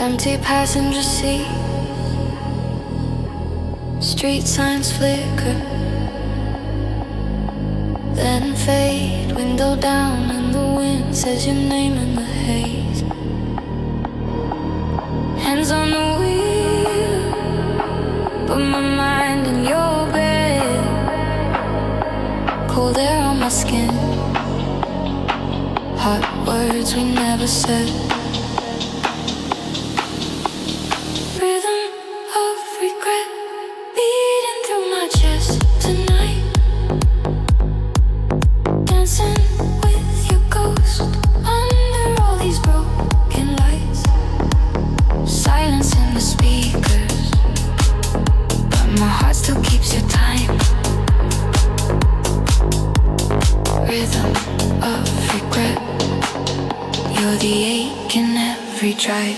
Empty passenger seat, street signs flicker, then fade, window down and the wind says your name in the haze. Hands on the wheel, put my mind in your bed. Cold air on my skin, hot words we never said. Try.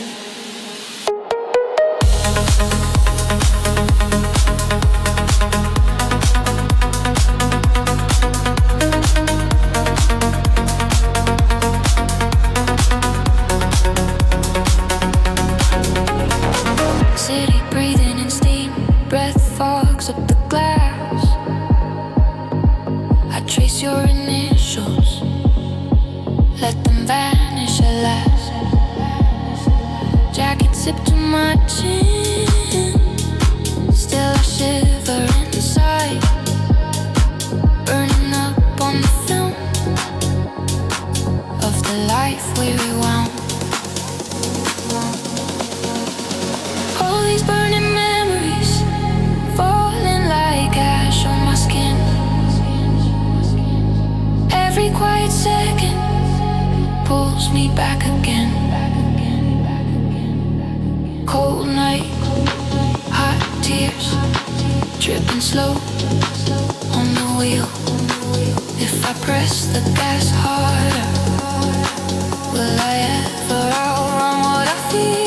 City breathing in steam, breath fogs up the glass. I trace your initials, let them vanish at last. Jacket zipped to my chin, still I shiver inside, burning up on the film of the life we rewound. All these burning memories falling like ash on my skin. Every quiet second pulls me back again. Cold night, hot tears, dripping slow on the wheel. If I press the gas harder, will I ever outrun what I feel?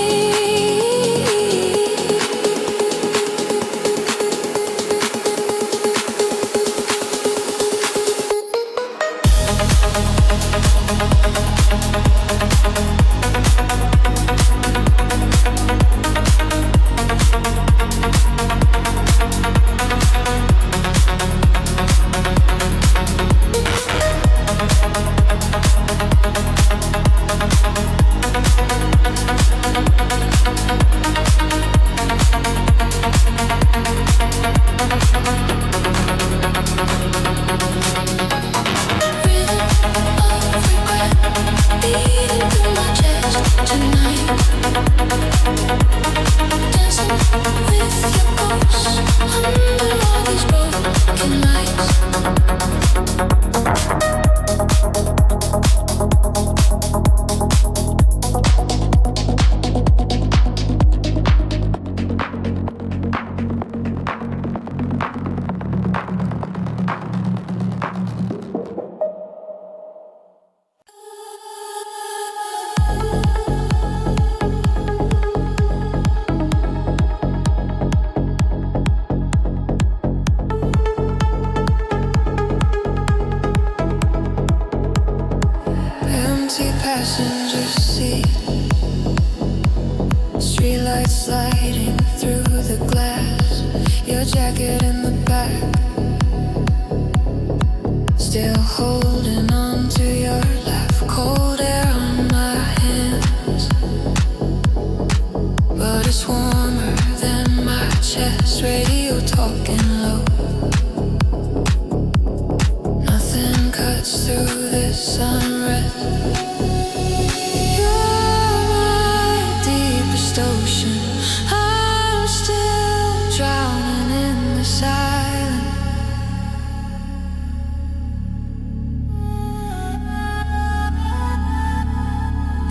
Passenger seat, streetlights sliding through the glass. Your jacket in the back, still holding on to your laugh. Cold air on my hands, but it's warmer than my chest. Radio talking low, nothing cuts through this unrest. Ocean, I'm still drowning in the silence.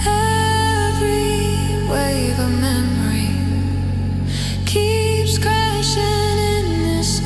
Every wave of memory keeps crashing in this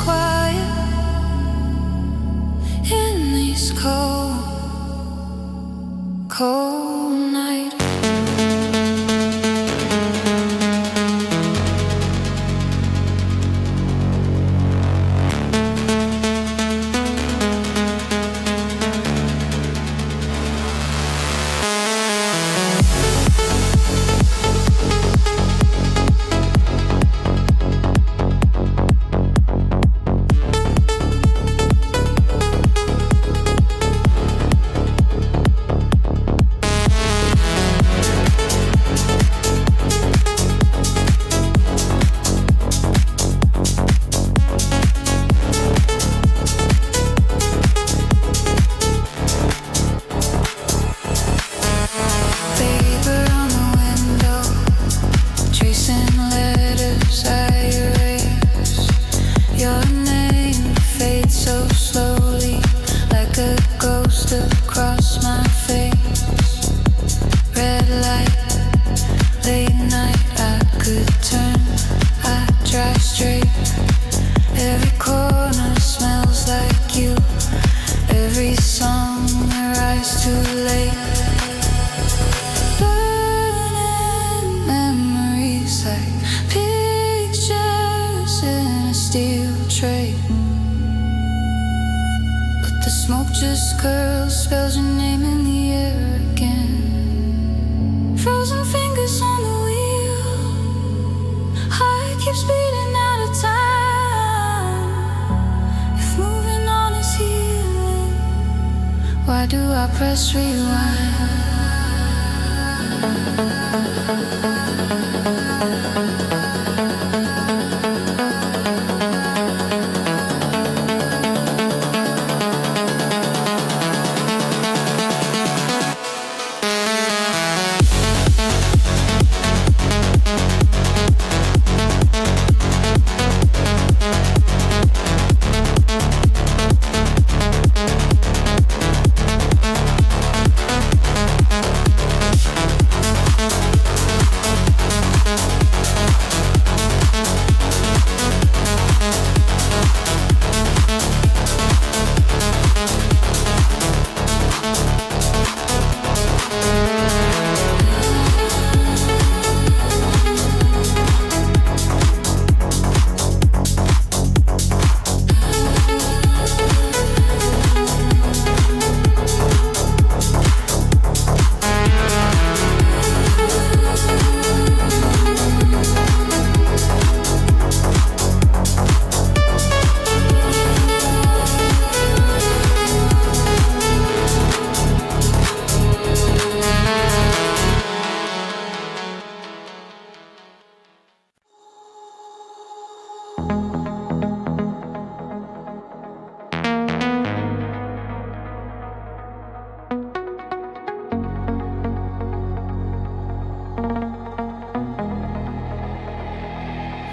just curls, spells your name in the air again. Frozen fingers on the wheel, heart keeps beating out of time. If moving on is healing, why do I press rewind?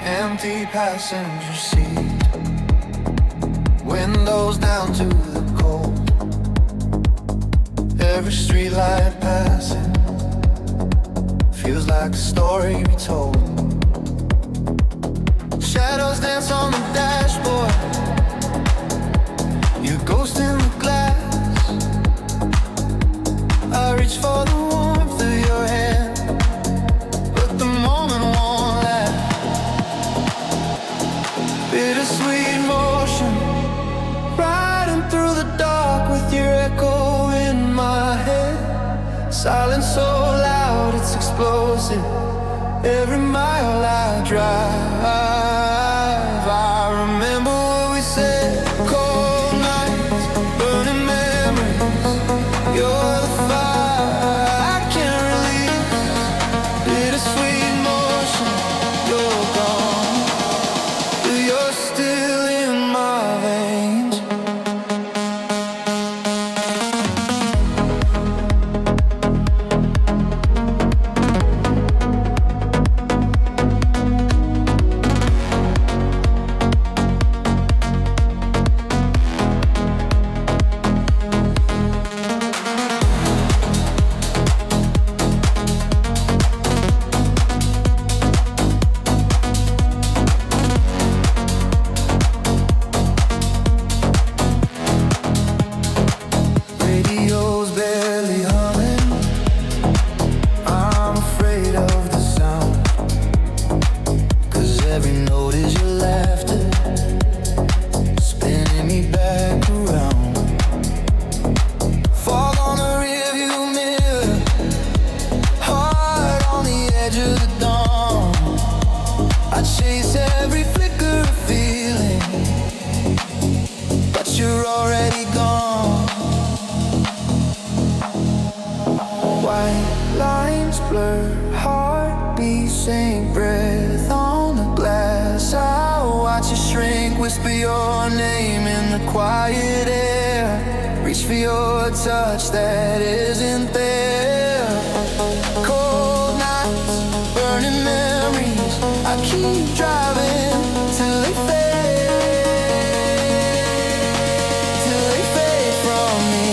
Empty passenger seat, windows down to the cold. Every street light passing feels like a story retold. Shadows dance on the dashboard, your ghost in the glass. I reach for the warmth of your hand, but the moment won't last. Bittersweet motion, riding through the dark with your echo in my head. Silence so loud, it's explosive. Every mile I drive, I remember what we said. Cold nights, burning memories. You're the fire I can't release. Bittersweet motion, you're gone, but you're still in my veins. Radio's barely humming, I'm afraid of the sound, 'cause every note is your laughter, spinning me back around. Fog on the rearview mirror, heart on the edge of the dawn. I chase every flicker of feeling, but you're already gone. White lines blur, heartbeats sink, breath on the glass. I watch you shrink, whisper your name in the quiet air. Reach for your touch that isn't there. Cold nights, burning memories. I keep driving till they fade from me.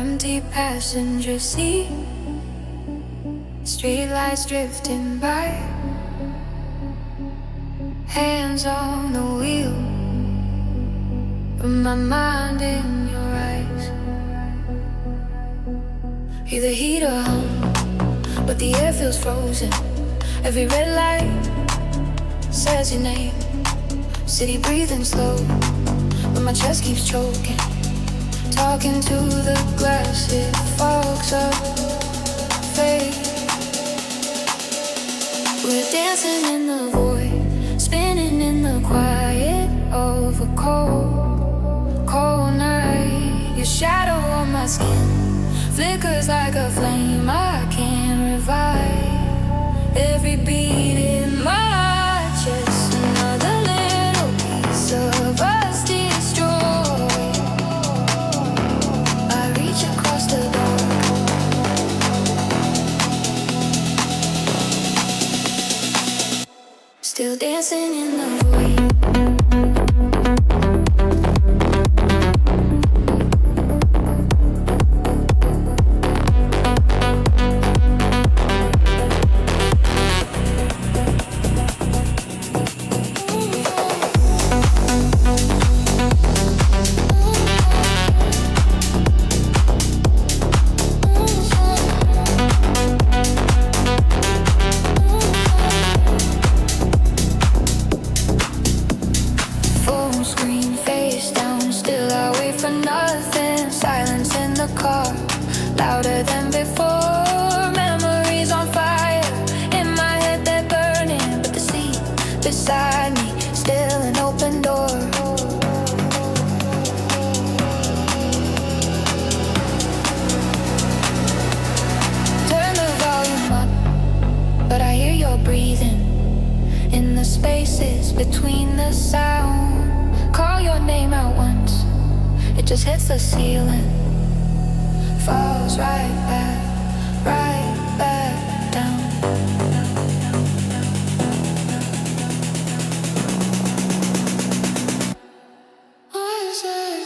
empty passenger seat, streetlights drifting by, hands on the wheel, but my mind in your eyes. Hear the heater hum, but the air feels frozen. Every red light says your name. City breathing slow, but my chest keeps choking. Talking to the glass, it fogs up, fade. We're dancing in the void, spinning in the quiet of a cold, cold night. Your shadow on my skin flickers like a flame I can't revive. Every beat in my chest, another little piece of us destroyed. I reach across the dark, still dancing in the void. Louder than before, memories on fire. In my head they're burning, but the seat beside me, still an open door. Turn the volume up, but I hear your breathing in the spaces between the sound. Call your name out once, it just hits the ceiling, falls right back down. What is it?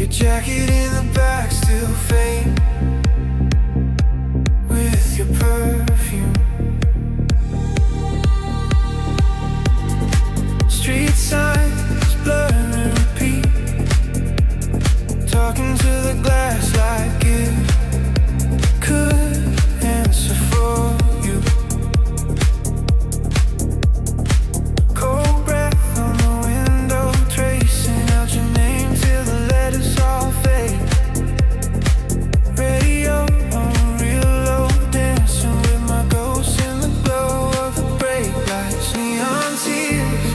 Jacket in the back, still fade with your perfume. Street signs blur and repeat, talking to the glass like it could answer for you. Cold breath on the window, tracing out your name till the letters all fade. Radio on real low, dancing with my ghost in the glow of the brake lights. Neon tears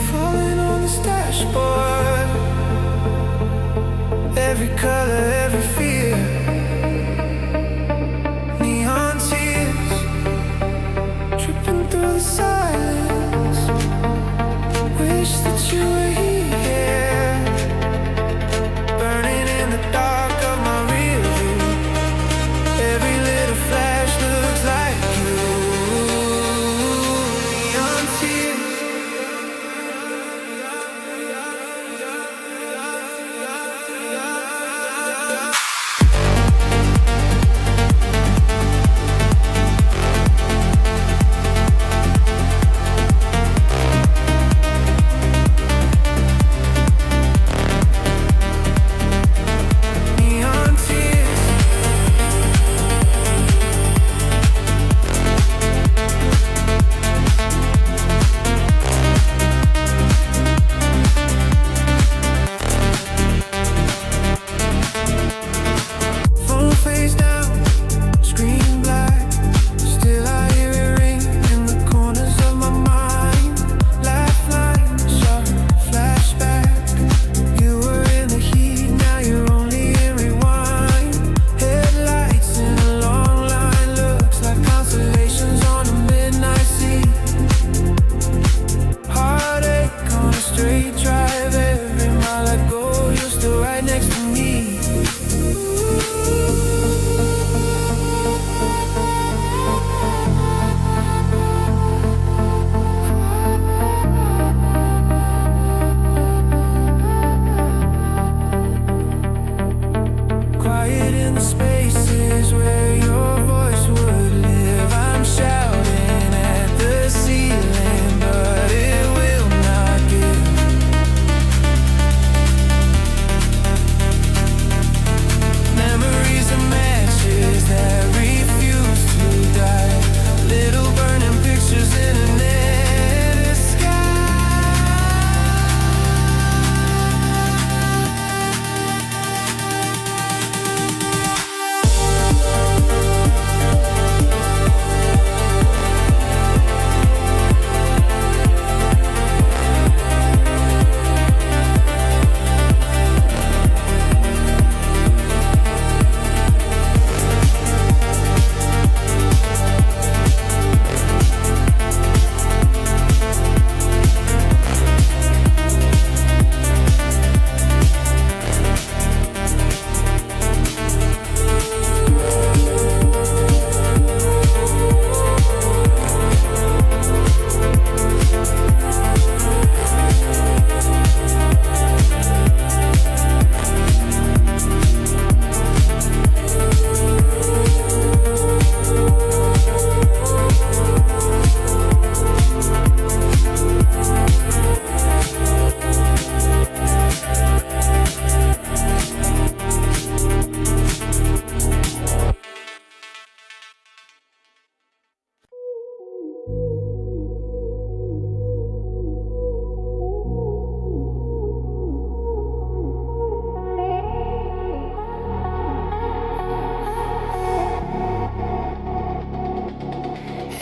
falling on this dashboard, every color, every fear. Neon tears dripping through the silence. Wish that you were here, burning in the dark of my rear view. Every little flash looks like you. Neon tears.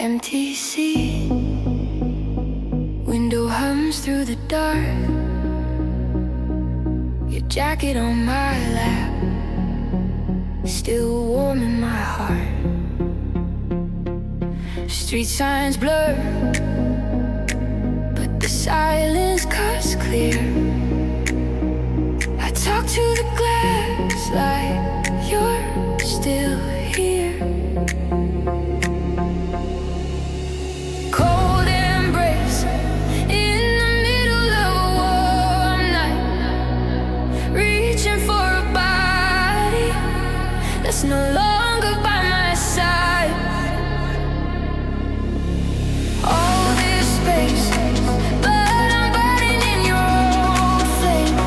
Empty seat, window hums through the dark. Your jacket on my lap, still warm in my heart. Street signs blur, but the silence cuts clear. I talk to the glass like you're still here. Cold embrace in the middle of a warm night, reaching for a body that's no longer by my side. All this space, but I'm burning in your old flame,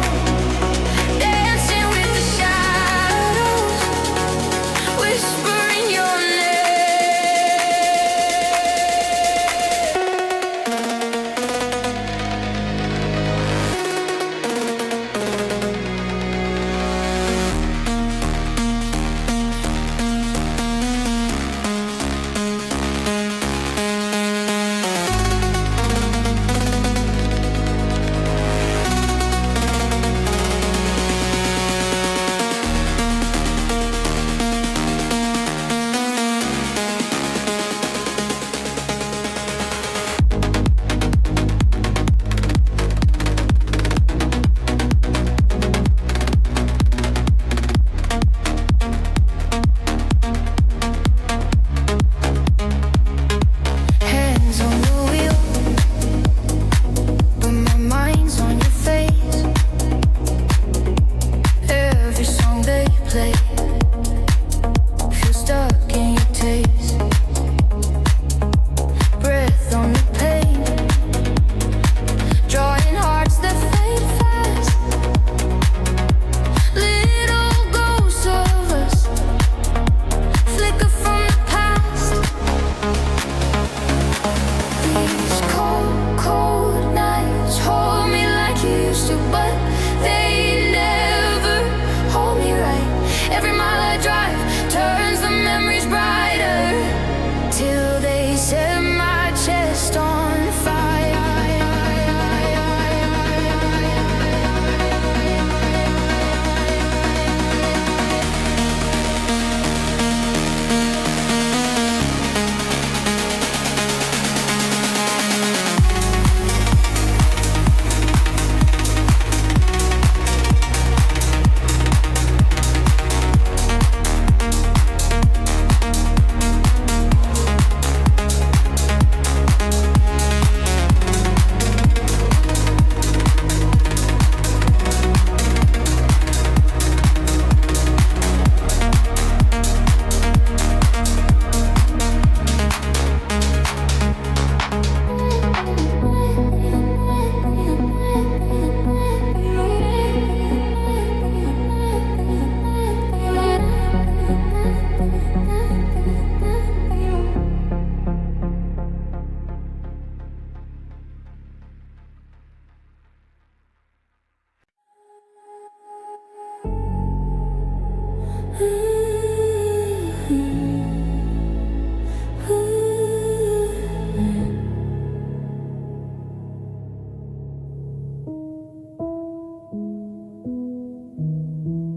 dancing with the shadows, whispering your name. Hands on the wheel, but my mind's on your face. Every song they play feels stuck in your taste. Breath on the pain, drawing hearts that fade fast. Little ghosts of us flicker from the past. These cold, cold nights hold me like you used to, but they never hold me right. Every mile I drive turns the memories brighter, till they set my chest on fire.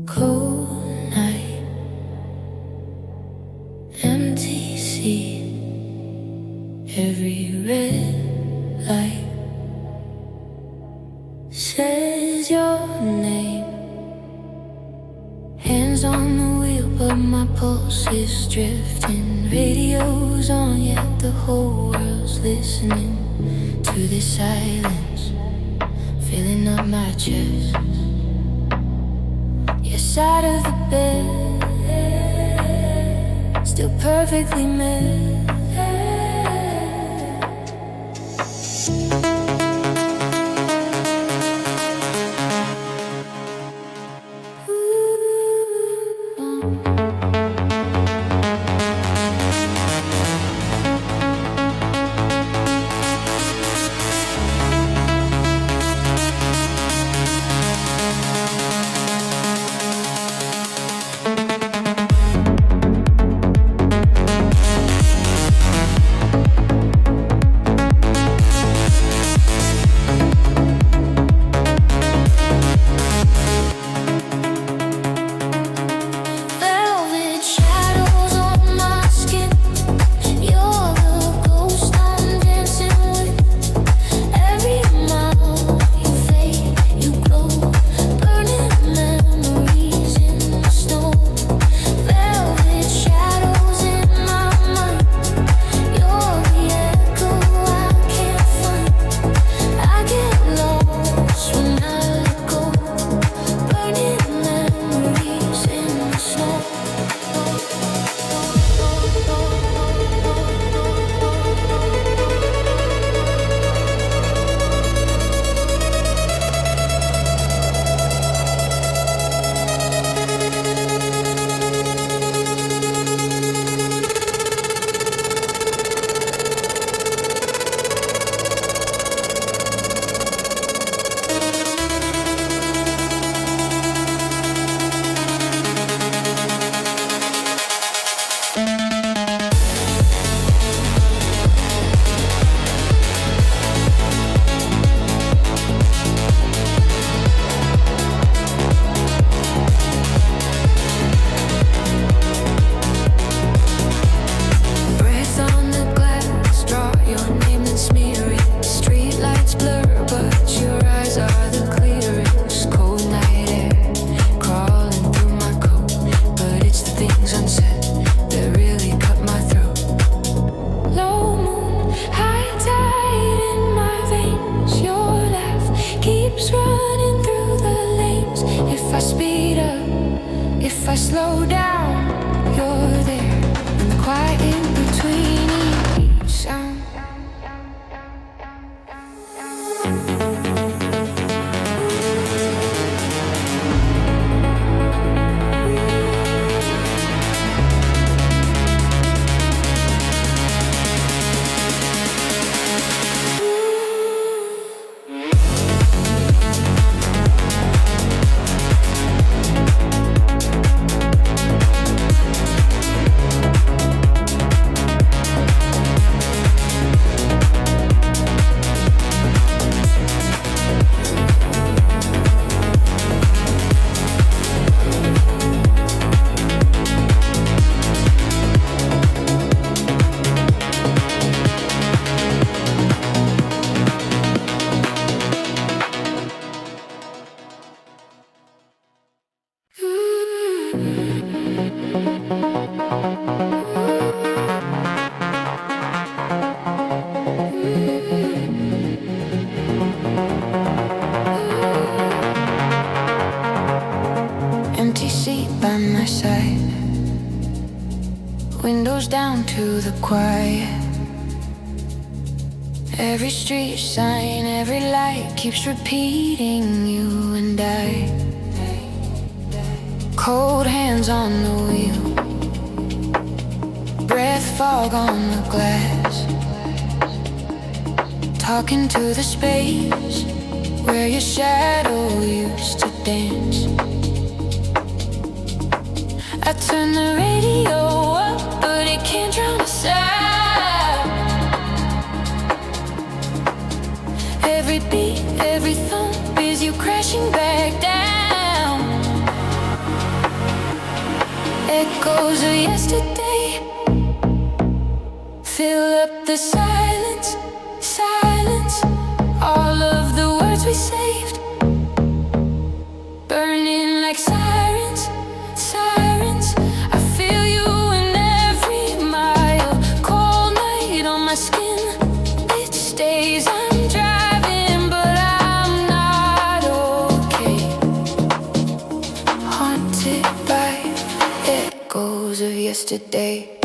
Cold night, empty seat, every red light says your name. Hands on the wheel, but my pulse is drifting. Radio's on, yet the whole world's listening to this silence, filling up my chest. Your side of the bed, still perfectly met. If I slow down, you're there. And the quiet in between each sound. Empty seat by my side, windows down to the quiet. Every street sign, every light keeps repeating you and I. Cold hands on the wheel, breath fog on the glass. Talking to the space where your shadow used to dance. I turn the radio up, but it can't drown us out. Every beat, every thump is you crashing back down. Echoes of yesterday fill up the silence, silence. All of the words we saved, burning like sirens, sirens. I feel you in every mile. Cold night on my skin, it stays. I'm driving, but I'm not okay. Haunted by echoes of yesterday.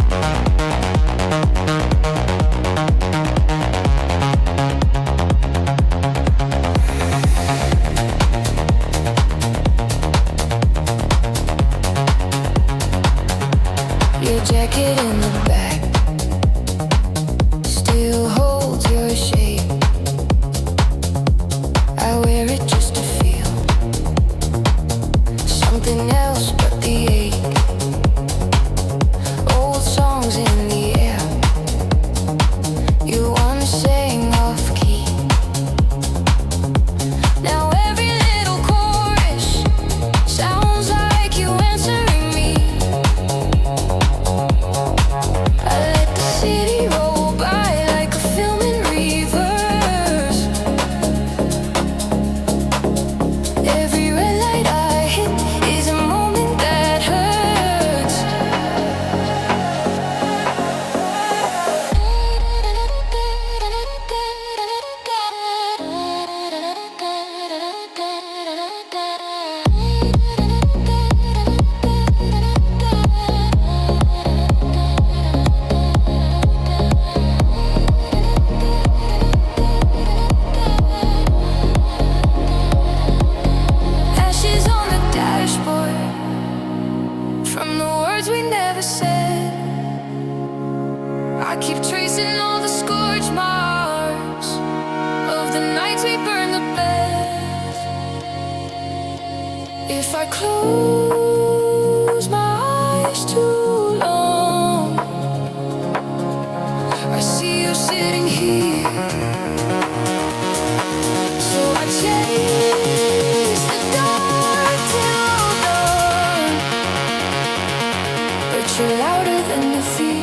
Your jacket in the back still holds your shape. I wear it just to feel something else but the ache. Old songs in the air, you wanna sing off key. Now every little chorus sounds like you answering me. I let the city roll by like a film in reverse. Every red light I hit is a moment that hurts. Ashes on the dashboard from the words we never said. I keep tracing all the scorch marks of the nights we burned the best. If I close my eyes too long, I see you sitting here. So I chase the dark till dawn, but you're louder than the fear.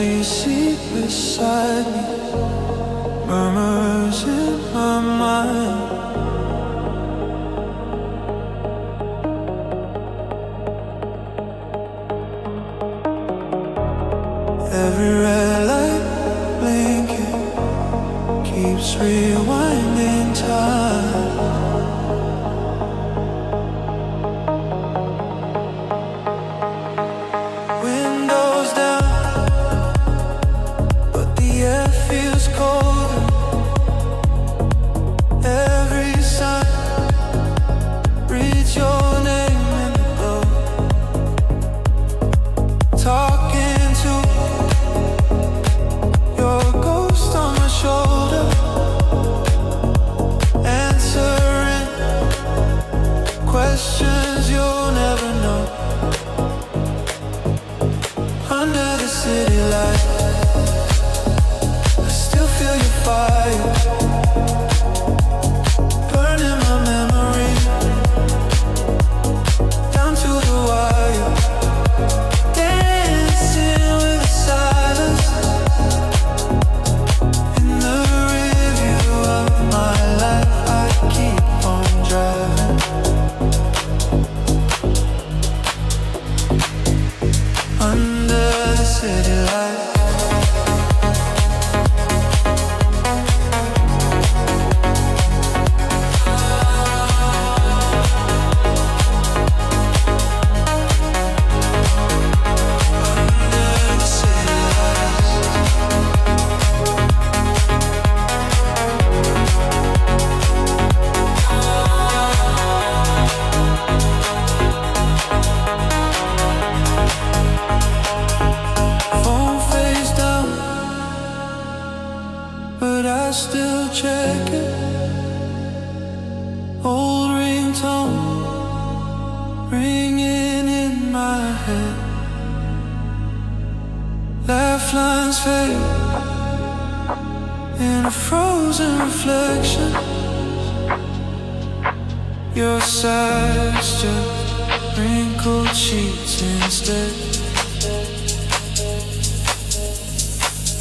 empty seat beside me, murmurs in my mind. Every red light blinking keeps rewinding time. Windows down, but the air feels colder. Every sign reads your name in the glow. Talking to your ghost on my shoulder, answering questions you'll never know. Under the city light, I still feel your fire, burning my memory down to the wire. Dancing with the silence in the review of my life. I keep on driving under the city light. Phone face down, but I still check it. Old ringtone ringing in my head. Lifelines fade in a frozen reflection. Your sighs just wrinkled sheets instead.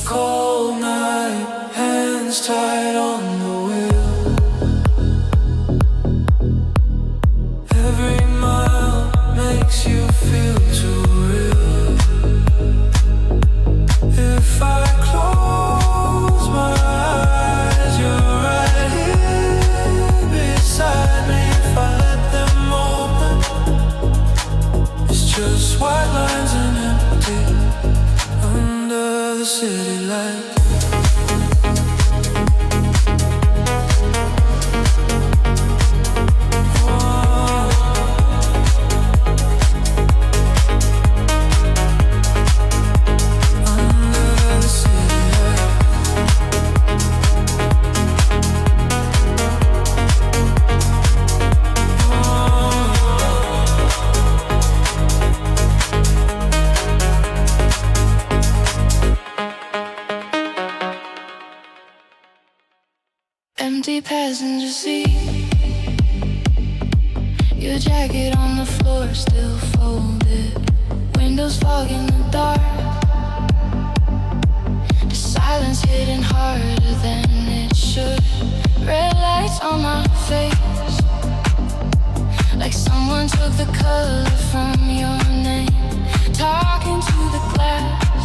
Cold night, hands tied on the wheel. Every mile makes you feel too real. If I close my eyes, you're right here beside me. If I let them open, it's just white lines and empty under the city light. Under the city light. Empty passenger seat, your jacket on the floor still folded. Windows fog in the dark, the silence hitting harder than it should. Red lights on my face, like someone took the color from your name. Talking to the glass,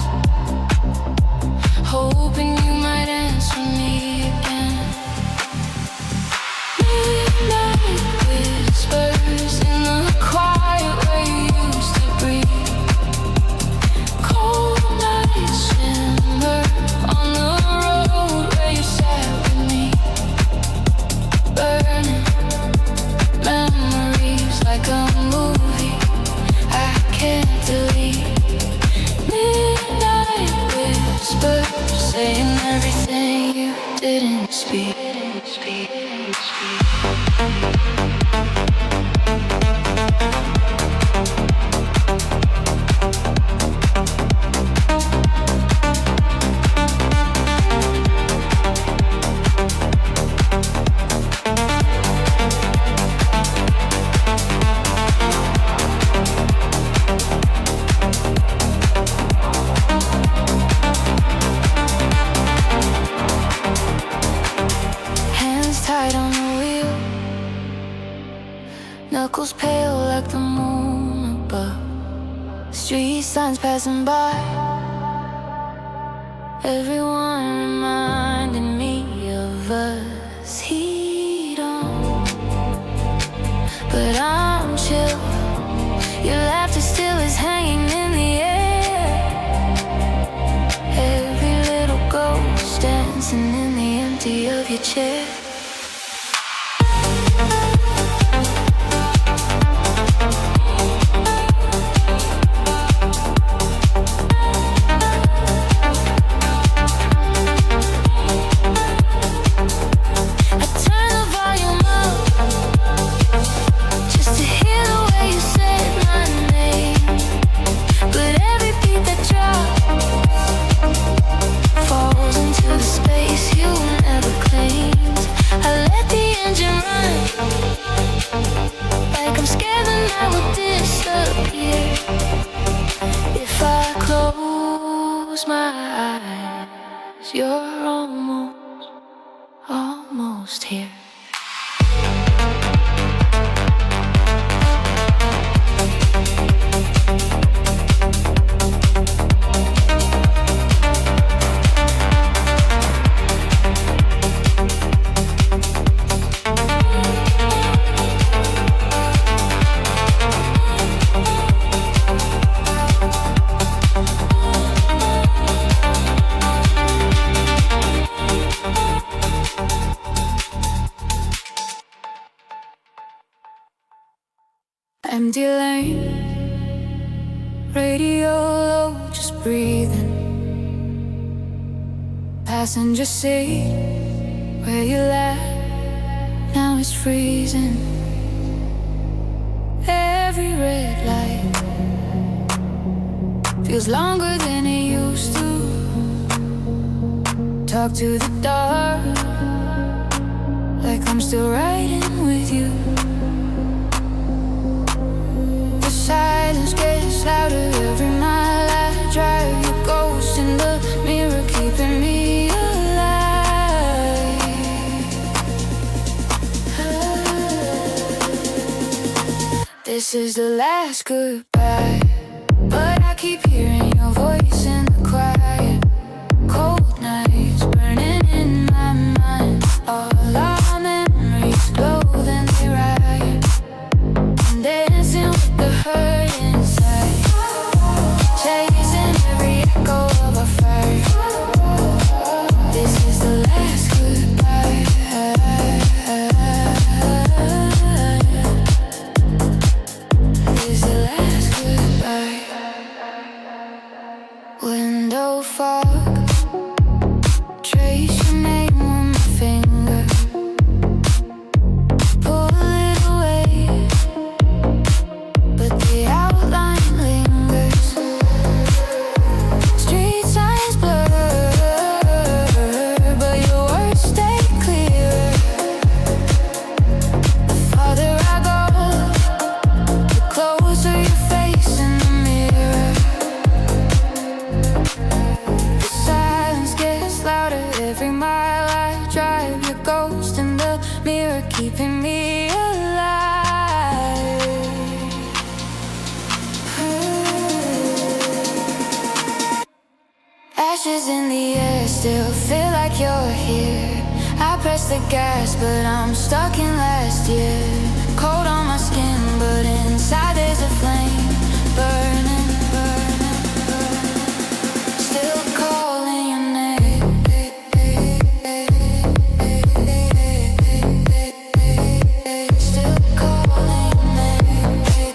hoping you might answer me again. Midnight whispers in the quiet where you used to breathe. Cold nights shimmer on the road where you sat with me. Burning memories like a movie I can't delete. Midnight whispers saying everything you didn't speak. signs passing by, everyone reminding me of us. Heat on, but I'm chill. Your laughter still is hanging in the air. Every little ghost dancing in the empty of your chair. You're almost here. Empty lane, radio low, just breathing. Passenger seat, where you left, now it's freezing. Every red light feels longer than it used to. Talk to the dark, like I'm still riding with you. Silence gets louder every mile I drive. Your ghost in the mirror keeping me alive. This is the last goodbye, but I keep hearing your voice in the quiet. Cold nights burning in my mind. All our memories glow, then they riot. And dancing with the hurt inside, chasing every echo of our fire. This is the last goodbye. This is the last goodbye. Window fog, trace your name with my finger. Pull a little away, but the outline lingers. Street signs blur, but your words stay clear. The farther I go, the closer your face in the mirror. The silence gets louder every mile I drive. Your ghost in the mirror keeping me alive. Ashes in the air, still feel like you're here. I press the gas, but I'm stuck in last year. Cold on my skin, but inside there's a flame. Burning, burning, burning. Still calling your name. Still calling your name. Still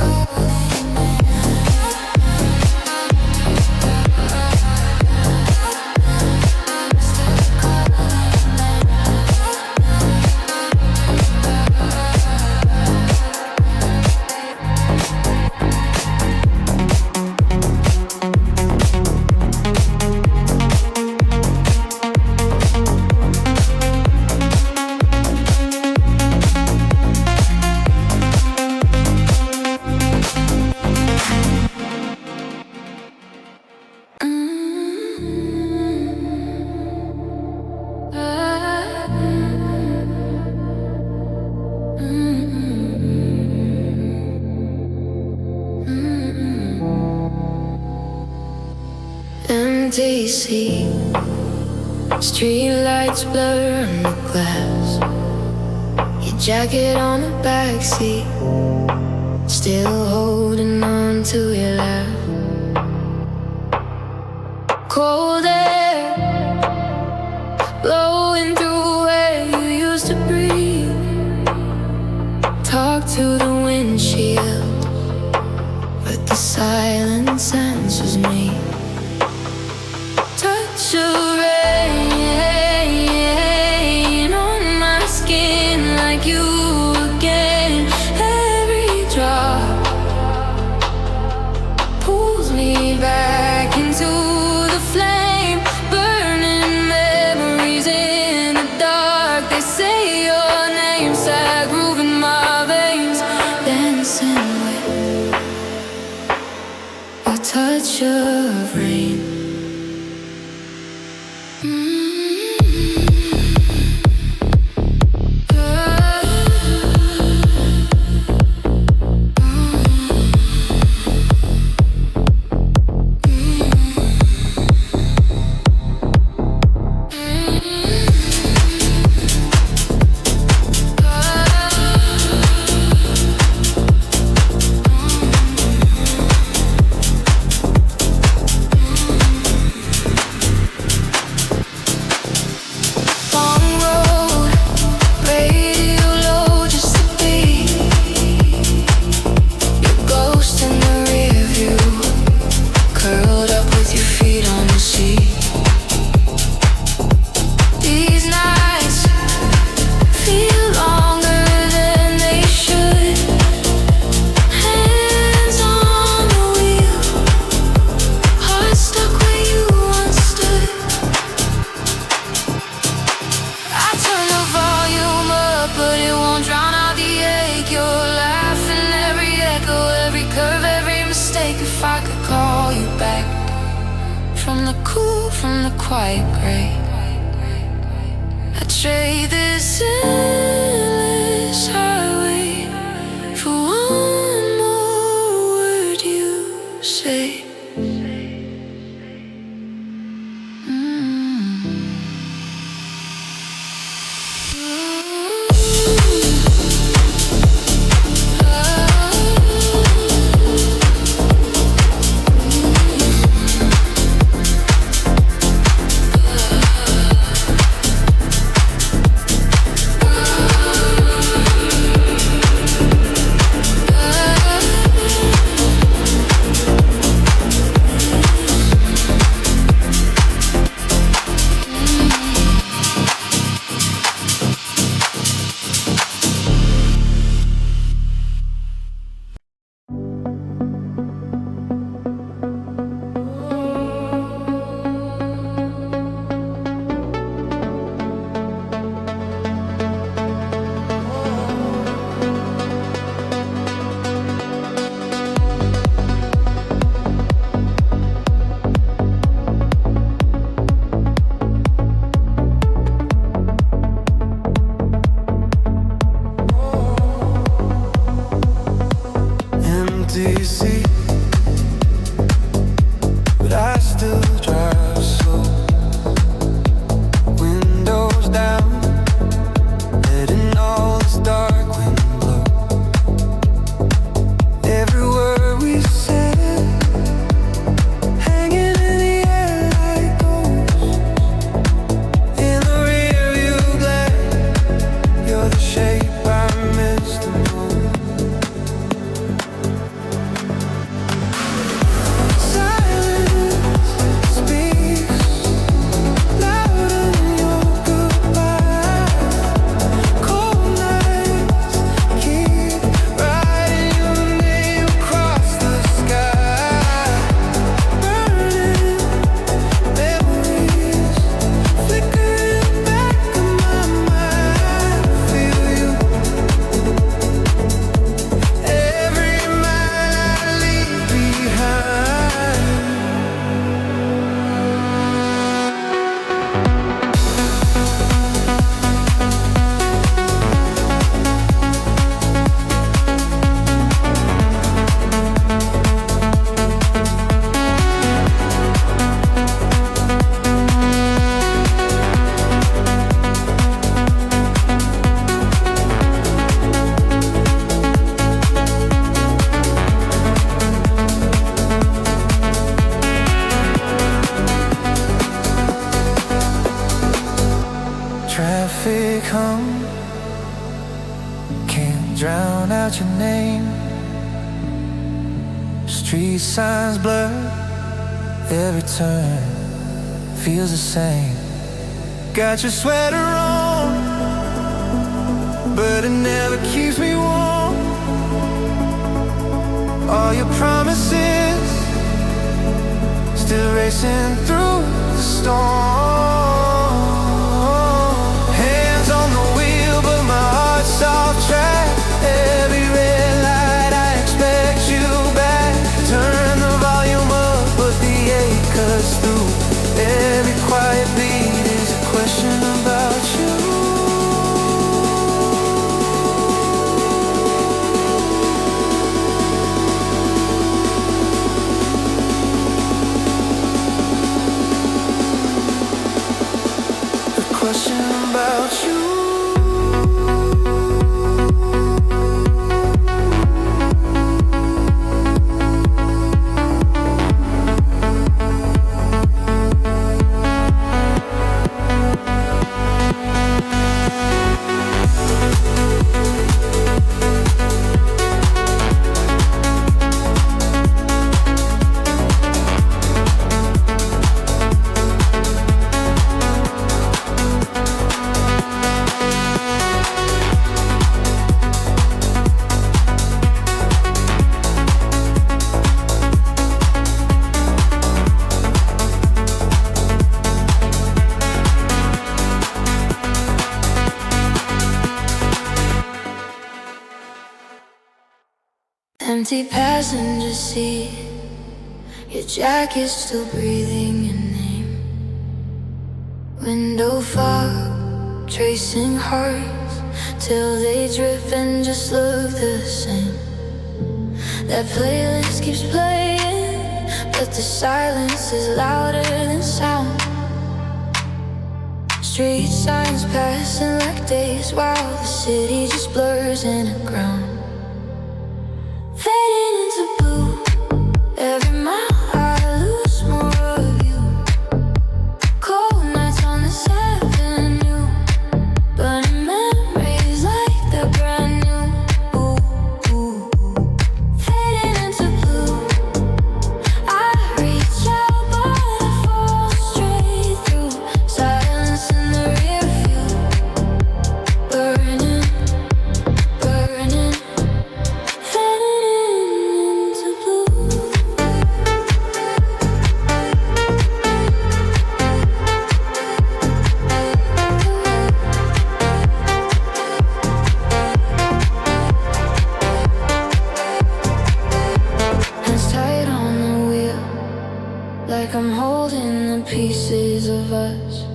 calling your name. Still calling your name. empty sea. Street lights blur on the glass. Your jacket on the backseat, still holding on to your laugh. Cold air blowing through where you used to breathe. Talk to the windshield, but the silence answers me. Touch of rain on my skin, like you again. Every drop pulls me back into the flame, burning memories in the dark. They say your name, sad groove in my veins, dancing with a touch of rain. From the quiet gray, I trade this endless highway for one more word you say. But I still drive slow. Windows down, letting all this dark wind blow. Every word we said, hanging in the air like ghosts. In the rearview glass, you're the shape I missed the most. come, can't drown out your name. Street signs blur, every turn feels the same. Got your sweater on, but it never keeps me warm. All your promises still racing through the storm. Hands on the wheel, but my heart's off track. Every red light, I expect you back. Turn the volume up, but the ache cuts through. Every quiet beat is a question about you. Question about you. Empty passenger seat, your jacket still breathing your name. Window fog, tracing hearts till they drip and just look the same. That playlist keeps playing, but the silence is louder than sound. Street signs passing like days while the city just blurs in the ground. Fading into blue, every mile I lose more of you. Cold nights on this avenue, burning memories like they're brand new. Ooh, ooh, ooh. Fading into blue, I reach out but I fall straight through. Silence in the rear view, burning, burning. Like I'm holding the pieces of us.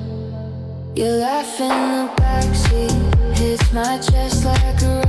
You laugh in the backseat, hits my chest like a